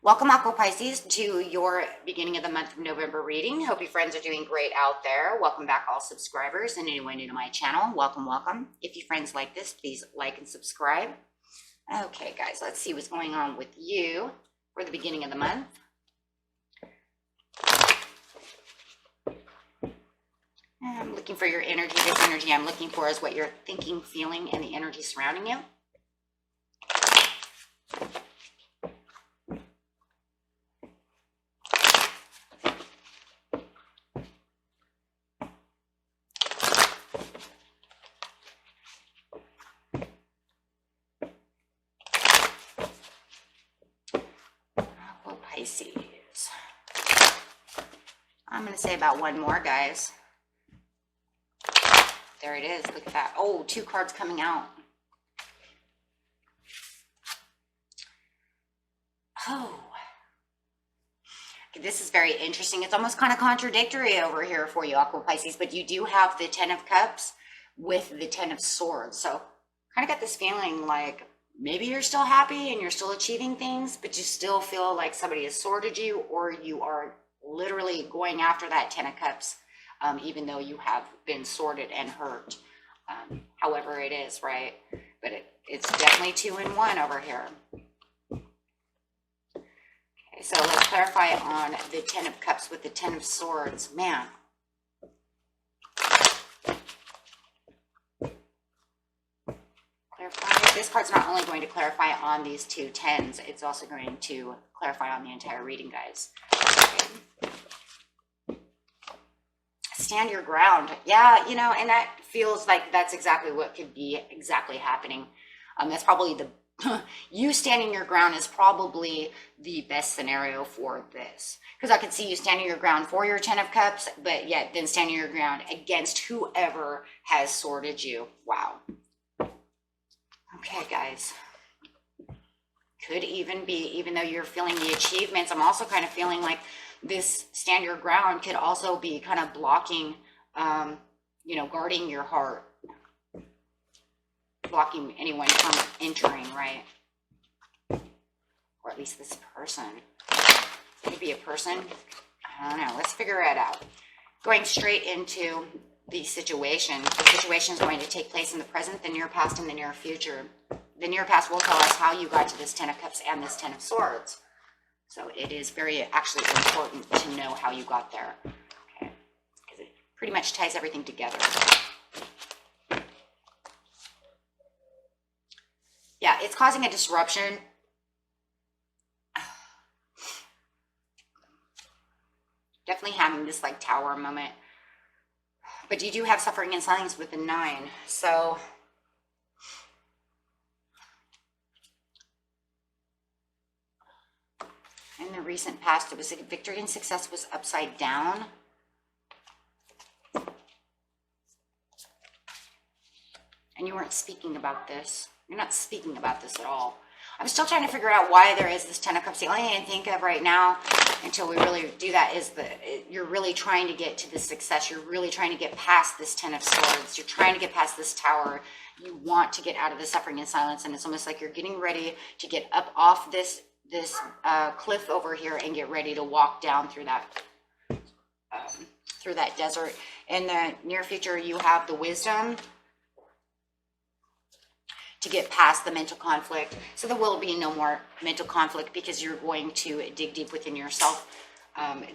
Welcome, Aqua Pisces, to your beginning of the month of November reading. Hope you friends are doing great out there. Welcome back, all subscribers, and anyone new to my channel. Welcome, welcome. If you friends like this, please like and subscribe. Okay, guys, let's see what's going on with you for the beginning of the month. I'm looking for your energy. This energy I'm looking for is what you're thinking, feeling, and the energy surrounding you. Pisces. I'm going to say about one more, guys. There it is. Look at that. Oh, two cards coming out. Oh. This is very interesting. It's almost kind of contradictory over here for you, Aqua Pisces, but you do have the Ten of Cups with the Ten of Swords. So kind of got this feeling like maybe you're still happy and you're still achieving things, but you still feel like somebody has sordid you, or you are literally going after that Ten of Cups, even though you have been sordid and hurt. However it is, right? But it's definitely 2 in 1 over here. Okay, so let's clarify on the Ten of Cups with the Ten of Swords. Man. This card's not only going to clarify on these two tens, it's also going to clarify on the entire reading, guys. Okay. Stand your ground. Yeah, you know, and that feels like that's exactly what could be exactly happening. That's probably you standing your ground is probably the best scenario for this. Because I could see you standing your ground for your Ten of Cups, but yet then standing your ground against whoever has sordid you. Wow. Okay, guys, could even be, even though you're feeling the achievements, I'm also kind of feeling like this stand your ground could also be kind of blocking, you know, guarding your heart, blocking anyone from entering, right? Or at least this person. Could be a person. I don't know. Let's figure it out. Going straight into the situation. The situation is going to take place in the present, the near past, and the near future. The near past will tell us how you got to this Ten of Cups and this Ten of Swords. So it is very actually important to know how you got there. Okay, because it pretty much ties everything together. Yeah, it's causing a disruption. Definitely having this like tower moment. But you do have suffering and silence with the 9. So in the recent past, it was victory and success was upside down. And you weren't speaking about this. You're not speaking about this at all. I'm still trying to figure out why there is this Ten of Cups. The only thing I can think of right now, until we really do that, is that you're really trying to get to the success. You're really trying to get past this Ten of Swords. You're trying to get past this tower. You want to get out of the suffering and silence, and it's almost like you're getting ready to get up off this cliff over here and get ready to walk down through that desert. In the near future, you have the wisdom to get past the mental conflict. So there will be no more mental conflict because you're going to dig deep within yourself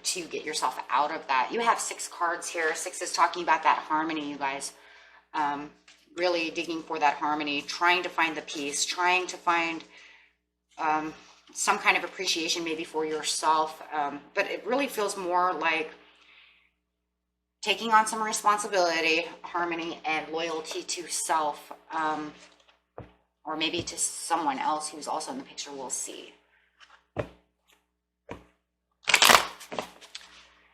to get yourself out of that. You have 6 cards here. 6 is talking about that harmony, you guys. Really digging for that harmony, trying to find the peace, trying to find some kind of appreciation maybe for yourself. But it really feels more like taking on some responsibility, harmony, and loyalty to self. Or maybe to someone else who's also in the picture, we'll see.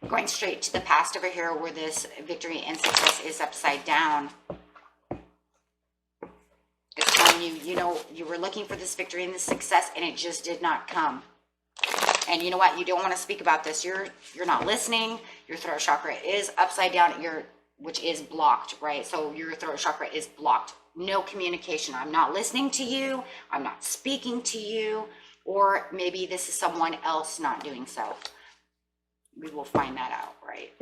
Going straight to the past over here where this victory and success is upside down. It's telling you, you know, you were looking for this victory and this success and it just did not come. And you know what? You don't want to speak about this. You're not listening. Your throat chakra is upside down, which is blocked, right? So your throat chakra is blocked. No communication. I'm not listening to you. I'm not speaking to you. or maybe this is someone else not doing so. We will find that out, right?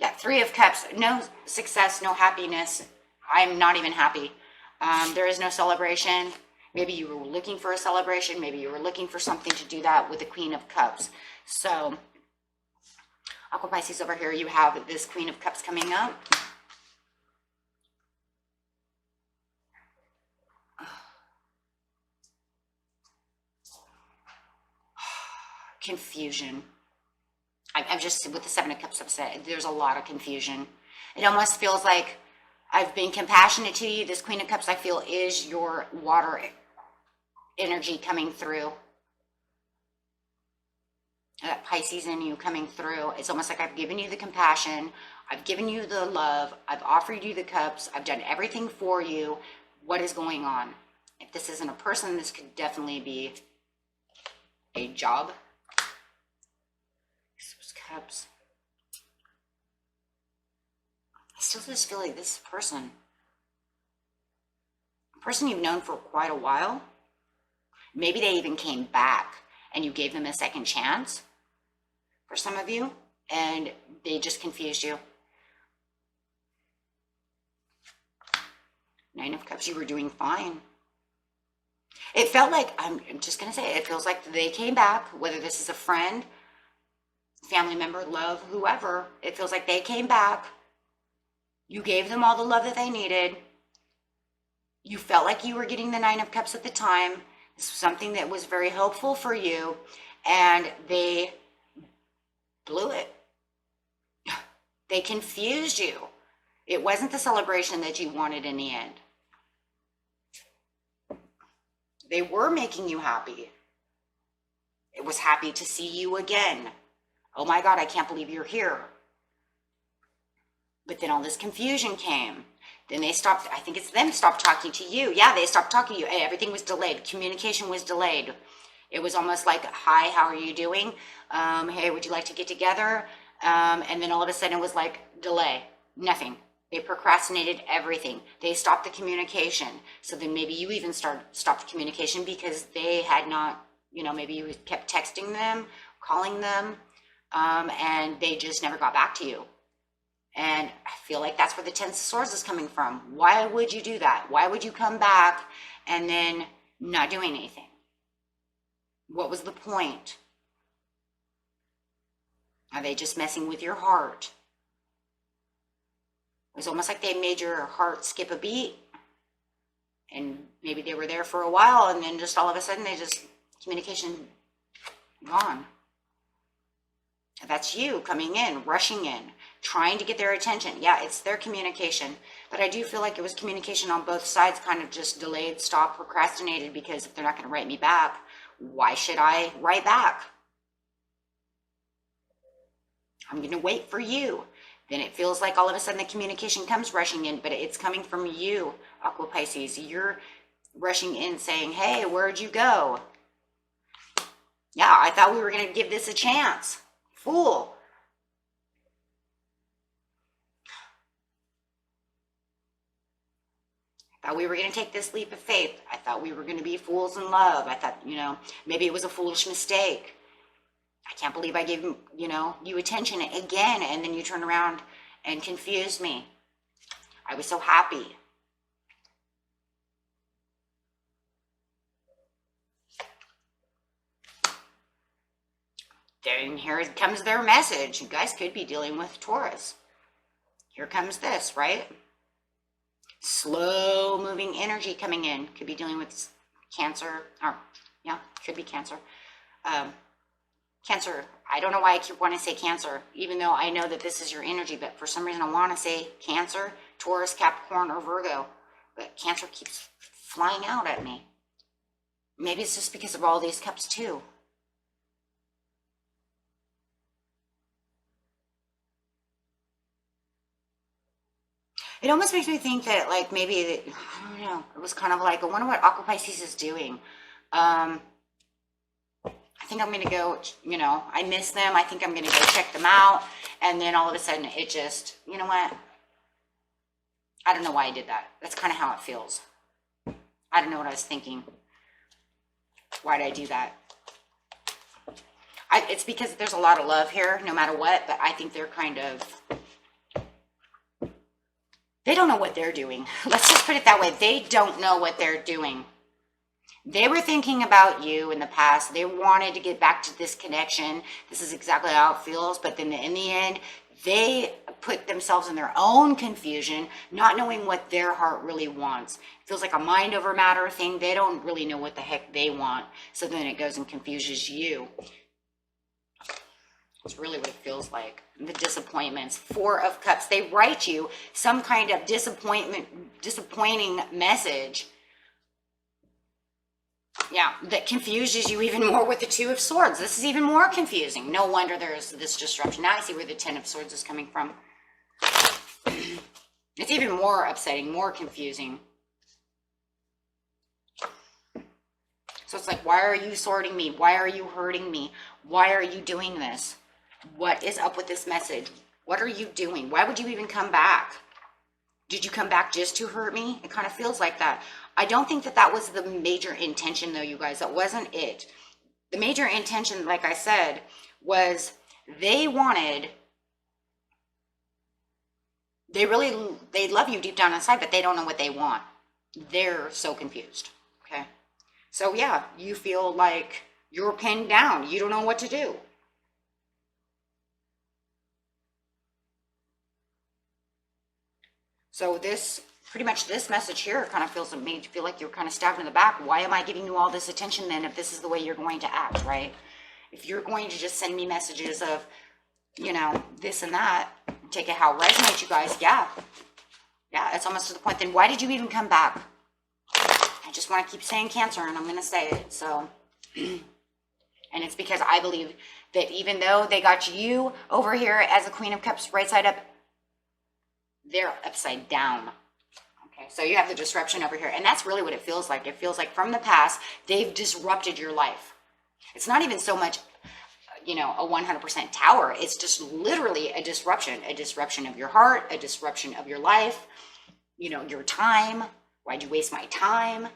Yeah, Three of Cups, no success, no happiness. I'm not even happy. There is no celebration. Maybe you were looking for a celebration. Maybe you were looking for something to do that with the Queen of Cups. So, Aqua Pisces, over here, you have this Queen of Cups coming up. Confusion. I'm just, with the Seven of Cups upset, there's a lot of confusion. It almost feels like I've been compassionate to you. This Queen of Cups, I feel, is your water energy coming through. That Pisces in you coming through. It's almost like I've given you the compassion. I've given you the love. I've offered you the cups. I've done everything for you. What is going on? If this isn't a person, this could definitely be a job. Cups. I still just feel like this person, a person you've known for quite a while, maybe they even came back and you gave them a second chance for some of you, and they just confused you. Nine of Cups, you were doing fine. It felt like, I'm just going to say, it feels like they came back, whether this is a friend, family member, love, whoever. It feels like they came back. You gave them all the love that they needed. You felt like you were getting the Nine of Cups at the time. This was something that was very hopeful for you, and they blew it. They confused you. It wasn't the celebration that you wanted in the end. They were making you happy. It was happy to see you again. Oh my God, I can't believe you're here. But then all this confusion came. Then they stopped, I think it's them stopped talking to you. Yeah, they stopped talking to you. Hey, everything was delayed. Communication was delayed. It was almost like, hi, how are you doing? Hey, would you like to get together? And then all of a sudden it was like, delay, nothing. They procrastinated everything. They stopped the communication. So then maybe you even stopped the communication because they had not, maybe you kept texting them, calling them, and they just never got back to you. And I feel like that's where the Ten of Swords is coming from. Why would you do that? Why would you come back and then not doing anything? What was the point? Are they just messing with your heart? It was almost like they made your heart skip a beat. And maybe they were there for a while and then just all of a sudden communication gone. That's you coming in, rushing in, trying to get their attention. Yeah, it's their communication. But I do feel like it was communication on both sides, kind of just delayed, stopped, procrastinated, because if they're not going to write me back, why should I write back? I'm going to wait for you. Then it feels like all of a sudden the communication comes rushing in, but it's coming from you, Aqua Pisces. You're rushing in saying, hey, where'd you go? Yeah, I thought we were going to give this a chance. Fool. I thought we were going to take this leap of faith. I thought we were going to be fools in love. I thought, maybe it was a foolish mistake. I can't believe I gave you attention again, and then you turn around and confused me. I was so happy. Then here comes their message. You guys could be dealing with Taurus. Here comes this, right? Slow moving energy coming in. Could be dealing with Cancer, or yeah, could be Cancer. Cancer, I don't know why I keep wanting to say Cancer, even though I know that this is your energy, but for some reason I want to say Cancer, Taurus, Capricorn, or Virgo, but Cancer keeps flying out at me. Maybe it's just because of all these cups too. It almost makes me think that, like, maybe, I don't know, it was kind of like, I wonder what Aqua Pisces is doing. I think I'm going to go, I miss them. I think I'm going to go check them out. And then all of a sudden it just, you know what? I don't know why I did that. That's kind of how it feels. had to know what I was thinking. Why did I do that? It's because there's a lot of love here, no matter what, but I think they're kind of, they don't know what they're doing. Let's just put it that way. They don't know what they're doing. They were thinking about you in the past. They wanted to get back to this connection. This is exactly how it feels. But then in the end, they put themselves in their own confusion, not knowing what their heart really wants. It feels like a mind over matter thing. They don't really know what the heck they want. So then it goes and confuses you. It's really what it feels like. The disappointments. 4 of Cups. They write you some kind of disappointing message. Yeah, that confuses you even more with the 2 of Swords. This is even more confusing. No wonder there's this disruption. Now I see where the 10 of Swords is coming from. It's even more upsetting, more confusing. So it's like, why are you sorting me? Why are you hurting me? Why are you doing this? What is up with this message? What are you doing? Why would you even come back? Did you come back just to hurt me? It kind of feels like that. I don't think that that was the major intention, though, you guys. That wasn't it. The major intention, like I said, was they love you deep down inside, but they don't know what they want. They're so confused, okay? So, yeah, you feel like you're pinned down. You don't know what to do. So this, pretty much this message here kind of made you feel like you're kind of stabbed in the back. Why am I giving you all this attention then if this is the way you're going to act, right? If you're going to just send me messages of, you know, this and that, take it how it resonates, you guys, yeah. Yeah, it's almost to the point, then why did you even come back? I just want to keep saying Cancer, and I'm going to say it, so. And it's because I believe that even though they got you over here as a Queen of Cups right side up, they're upside down. Okay, so you have the disruption over here, and that's really what it feels like. It feels like from the past, they've disrupted your life. It's not even so much, you know, a 100% tower. It's just literally a disruption of your heart, a disruption of your life, you know, your time. Why'd you waste my time?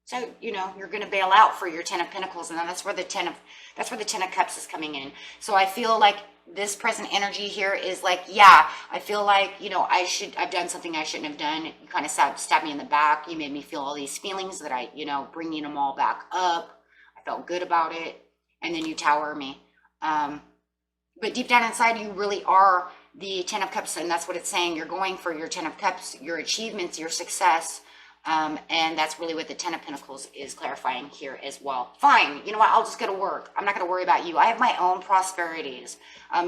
So, you know, you're going to bail out for your 10 of Pentacles, and then that's where the 10 of Cups is coming in. So I feel like this present energy here is like, yeah, I feel like, you know, I've done something I shouldn't have done. You kind of stabbed me in the back. You made me feel all these feelings that I, you know, bringing them all back up. I felt good about it. And then you tower me. But deep down inside, you really are the 10 of Cups. And that's what it's saying. You're going for your 10 of Cups, your achievements, your success. And that's really what the 10 of Pentacles is clarifying here as well. Fine. You know what? I'll just go to work. I'm not going to worry about you. I have my own prosperities.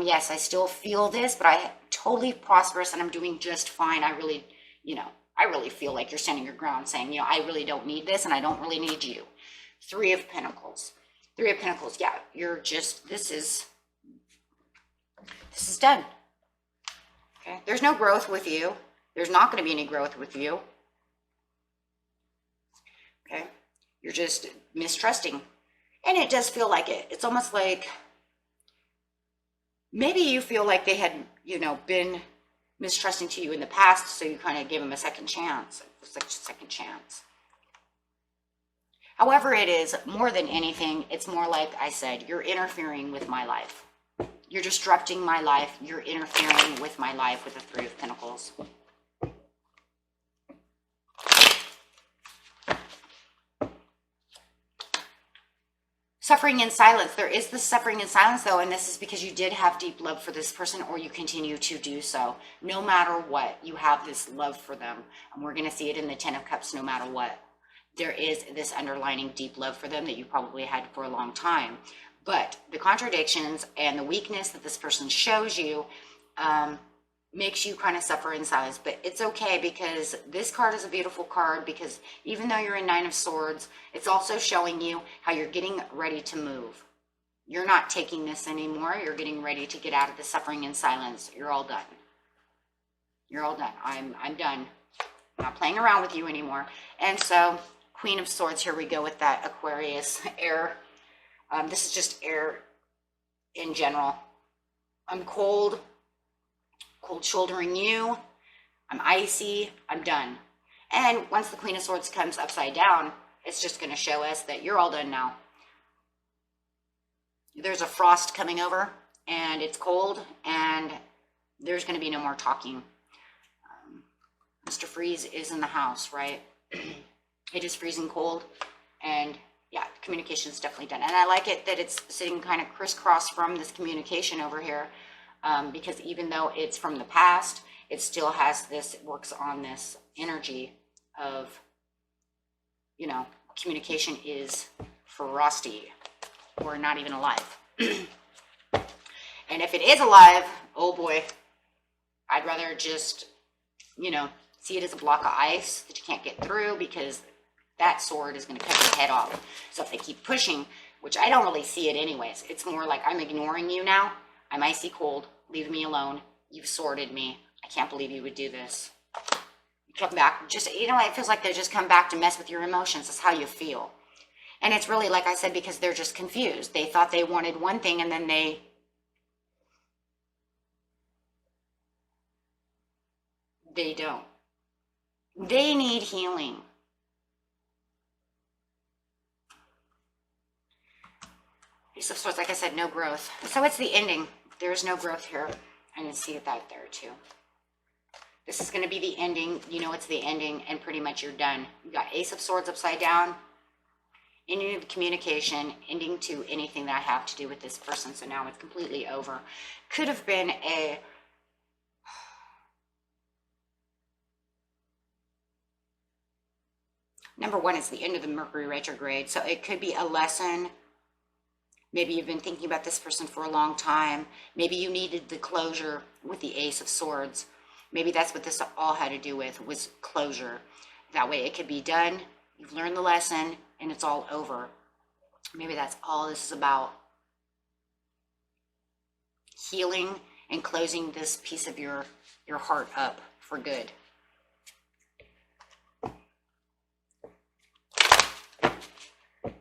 Yes, I still feel this, but I'm totally prosperous and I'm doing just fine. I really, you know, I really feel like you're standing your ground saying, you know, I really don't need this and I don't really need you. 3 of Pentacles. 3 of Pentacles. Yeah, you're just, this is done. Okay. There's no growth with you. There's not going to be any growth with you. Okay, you're just mistrusting. And it does feel like it. It's almost like maybe you feel like they had, you know, been mistrusting to you in the past, so you kind of gave them a second chance. It's like a second chance. However it is, more than anything, it's more like I said, you're interfering with my life. You're disrupting my life. You're interfering with my life with the 3 of Pentacles. Suffering in silence. There is this suffering in silence, though, and this is because you did have deep love for this person, or you continue to do so. No matter what, you have this love for them. And we're going to see it in the 10 of Cups no matter what. There is this underlining deep love for them that you probably had for a long time. But the contradictions and the weakness that this person shows you makes you kind of suffer in silence. But it's okay, because this card is a beautiful card, because even though you're in 9 of Swords, it's also showing you how you're getting ready to move. You're not taking this anymore. You're getting ready to get out of the suffering in silence. You're all done. You're all done. I'm done. I'm not playing around with you anymore. And so Queen of Swords, here we go with that Aquarius air. This is just air in general. I'm cold shouldering you. I'm icy. I'm done. And once the Queen of Swords comes upside down, it's just going to show us that you're all done now. There's a frost coming over, and it's cold, and there's going to be no more talking. Mr. Freeze is in the house, right? It is freezing cold, and yeah, communication is definitely done. And I like it that it's sitting kind of crisscross from this communication over here, because even though it's from the past, it still has this, it works on this energy of, you know, communication is frosty or not even alive. And if it is alive, oh boy, I'd rather just, you know, see it as a block of ice that you can't get through, because that sword is going to cut your head off. So if they keep pushing, which I don't really see it anyways, it's more like I'm ignoring you now. I'm icy cold. Leave me alone. You've sworded me. I can't believe you would do this. You come back, just, you know, it feels like they just come back to mess with your emotions. That's how you feel. And it's really, like I said, because they're just confused. They thought they wanted one thing, and then they don't. They need healing. Ace of Swords, like I said, no growth. So it's the ending. There's no growth here. I can see that there too. This is going to be the ending. You know it's the ending, and pretty much you're done. You got Ace of Swords upside down. Ending of communication, ending to anything that I have to do with this person. So now it's completely over. Could have been a... Number one, it's the end of the Mercury retrograde. So it could be a lesson. Maybe you've been thinking about this person for a long time. Maybe you needed the closure with the Ace of Swords. Maybe that's what this all had to do with, was closure. That way it could be done. You've learned the lesson, and it's all over. Maybe that's all this is about. Healing and closing this piece of your heart up for good.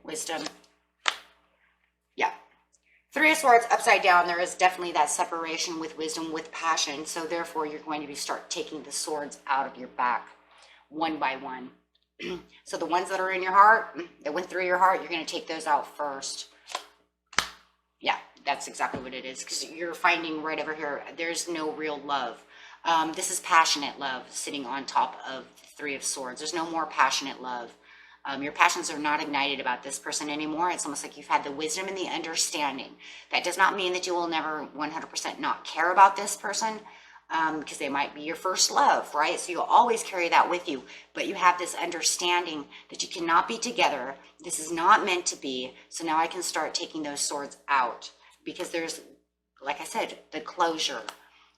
Wisdom. Yeah. Three of Swords upside down. There is definitely that separation with wisdom, with passion. So therefore, you're going to start taking the swords out of your back one by one. So the ones that are in your heart, that went through your heart, you're going to take those out first. Yeah, that's exactly what it is. Because you're finding right over here, there's no real love. This is passionate love sitting on top of the Three of Swords. There's no more passionate love. Your passions are not ignited about this person anymore. It's almost like you've had the wisdom and the understanding. That does not mean that you will never 100% not care about this person, because they might be your first love, right? So you'll always carry that with you, but you have this understanding that you cannot be together. This is not meant to be. So now I can start taking those swords out, because there's, like I said, the closure.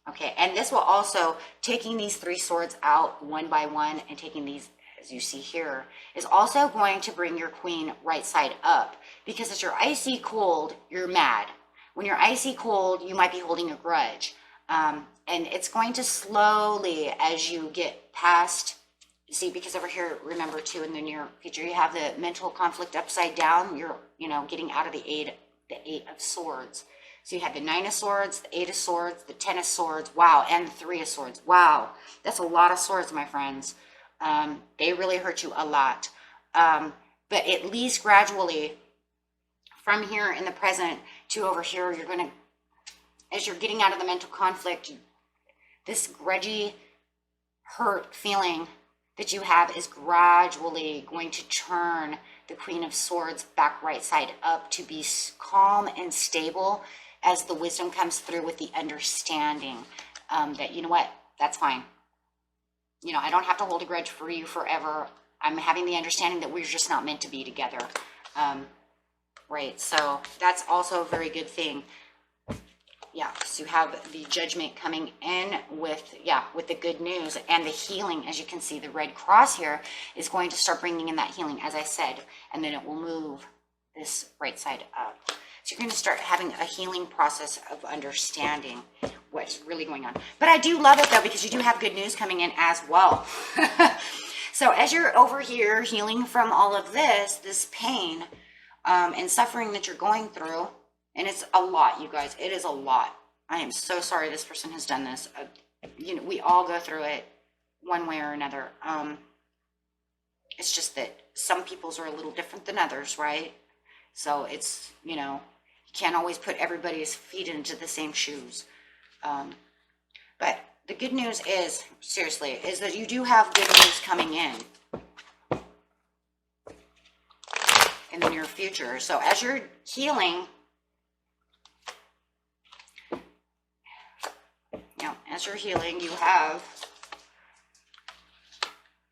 Okay, and this will also, taking these three swords out one by one and taking these, as you see here, is also going to bring your queen right side up, because as you're icy cold, you're mad. When you're icy cold, you might be holding a grudge. And it's going to slowly, as you get past, see, because over here, remember too, in the near future, you have the mental conflict upside down. You're, you know, getting out of the Eight of Swords. So you have the Nine of Swords, the Eight of Swords, the Ten of Swords, wow, and the Three of Swords. Wow, that's a lot of swords, my friends. They really hurt you a lot. But at least gradually, from here in the present to over here, you're going to, as you're getting out of the mental conflict, this grudgy, hurt feeling that you have is gradually going to turn the Queen of Swords back right side up to be calm and stable, as the wisdom comes through with the understanding that, you know what, that's fine. You know, I don't have to hold a grudge for you forever. I'm having the understanding that we're just not meant to be together. Right, so that's also a very good thing. Yeah, so you have the Judgment coming in with, yeah, with the good news and the healing. As you can see, the red cross here is going to start bringing in that healing, as I said, and then it will move this right side up. So you're going to start having a healing process of understanding what's really going on. But I do love it, though, because you do have good news coming in as well. So as you're over here healing from all of this pain and suffering that you're going through, and it's a lot, you guys. It is a lot. I am so sorry this person has done this. You know, we all go through it one way or another. It's just that some people's are a little different than others, right? So it's, you know, you can't always put everybody's feet into the same shoes. But the good news is, seriously, is that you do have good news coming in the near future. So as you're healing, as you're healing, you have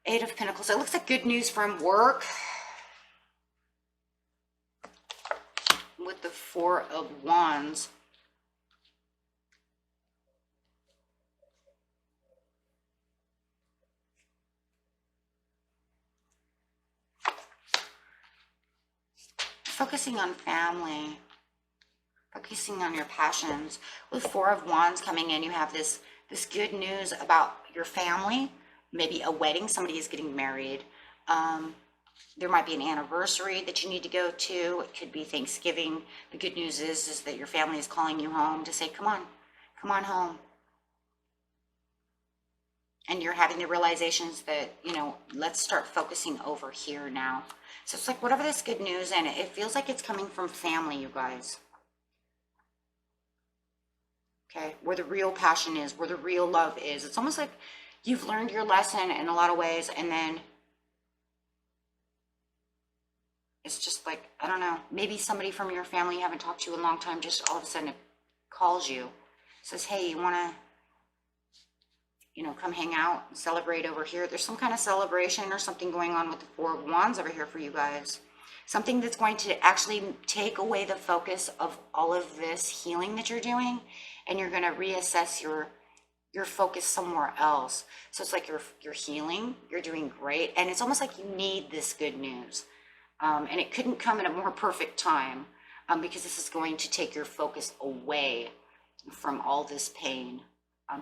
Eight of Pentacles. It looks like good news from work with the Four of Wands. Focusing on family, focusing on your passions. With Four of Wands coming in, you have this good news about your family, maybe a wedding, somebody is getting married. There might be an anniversary that you need to go to. It could be Thanksgiving. The good news is that your family is calling you home to say, come on home. And you're having the realizations that, you know, let's start focusing over here now. So it's like whatever this good news, and it feels like it's coming from family, you guys. Okay, where the real passion is, where the real love is. It's almost like you've learned your lesson in a lot of ways, and then it's just like, I don't know, maybe somebody from your family you haven't talked to in a long time, just all of a sudden it calls you, says, hey, you want to, you know, come hang out and celebrate over here. There's some kind of celebration or something going on with the Four of Wands over here for you guys. Something that's going to actually take away the focus of all of this healing that you're doing, and you're going to reassess your focus somewhere else. So it's like you're healing, you're doing great, and it's almost like you need this good news. And it couldn't come at a more perfect time, because this is going to take your focus away from all this pain,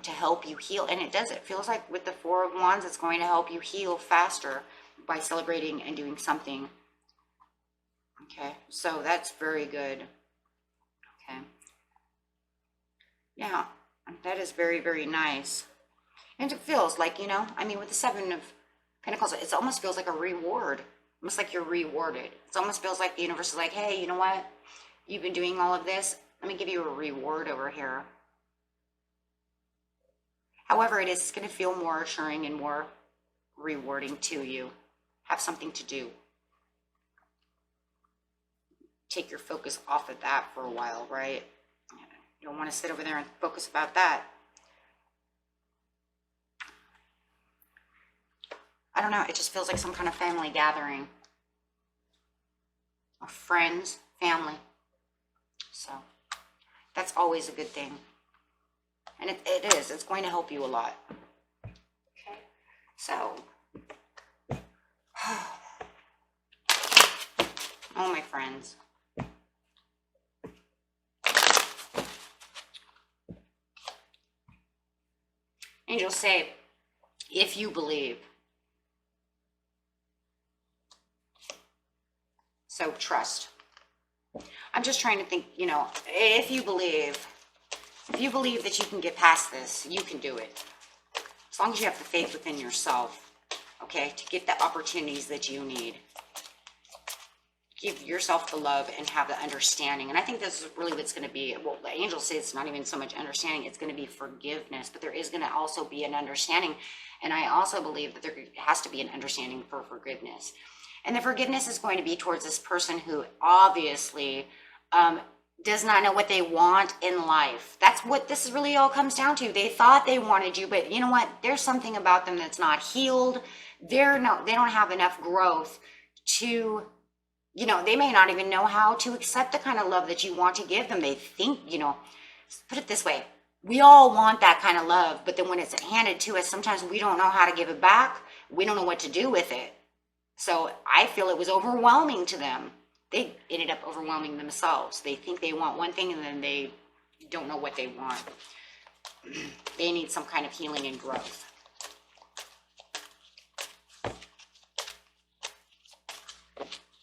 to help you heal. And it does. It feels like with the Four of Wands, it's going to help you heal faster by celebrating and doing something. Okay, so that's very good. Okay. Yeah, that is very, very nice. And it feels like, you know, I mean, with the Seven of Pentacles, it almost feels like a reward. Almost like you're rewarded. It almost feels like the universe is like, hey, you know what? You've been doing all of this. Let me give you a reward over here. However, it is going to feel more assuring and more rewarding to you. Have something to do. Take your focus off of that for a while, right? You don't want to sit over there and focus about that. I don't know, it just feels like some kind of family gathering. Or friends, family. So, that's always a good thing. And it is, it's going to help you a lot. Okay, so. Oh, my friends. Angels say, if you believe. So trust. I'm just trying to think, you know, if you believe that you can get past this, you can do it. As long as you have the faith within yourself, okay, to get the opportunities that you need. Give yourself the love and have the understanding. And I think this is really what's going to be, well, the angels say it's not even so much understanding, it's going to be forgiveness, but there is going to also be an understanding. And I also believe that there has to be an understanding for forgiveness. And the forgiveness is going to be towards this person who obviously does not know what they want in life. That's what this really all comes down to. They thought they wanted you, but you know what? There's something about them that's not healed. They don't have enough growth to, you know, they may not even know how to accept the kind of love that you want to give them. They think, you know, put it this way. We all want that kind of love, but then when it's handed to us, sometimes we don't know how to give it back. We don't know what to do with it. So I feel it was overwhelming to them. They ended up overwhelming themselves. They think they want one thing and then they don't know what they want. They need some kind of healing and growth.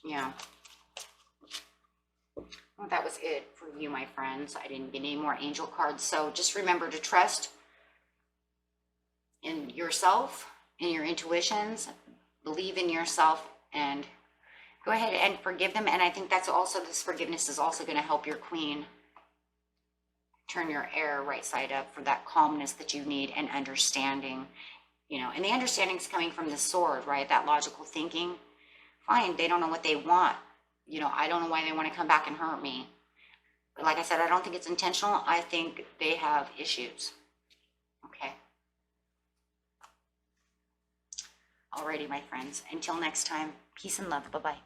Yeah. Well, that was it for you, my friends. I didn't get any more angel cards. So just remember to trust in yourself, in your intuitions. believe in yourself, and go ahead and forgive them. And I think that's also, this forgiveness is also going to help your queen turn your air right side up for that calmness that you need and understanding, you know, and the understanding is coming from the sword, right? That logical thinking. Fine, they don't know what they want. You know, I don't know why they want to come back and hurt me. But like I said, I don't think it's intentional. I think they have issues. Okay. Alrighty, my friends. Until next time, peace and love. Bye-bye.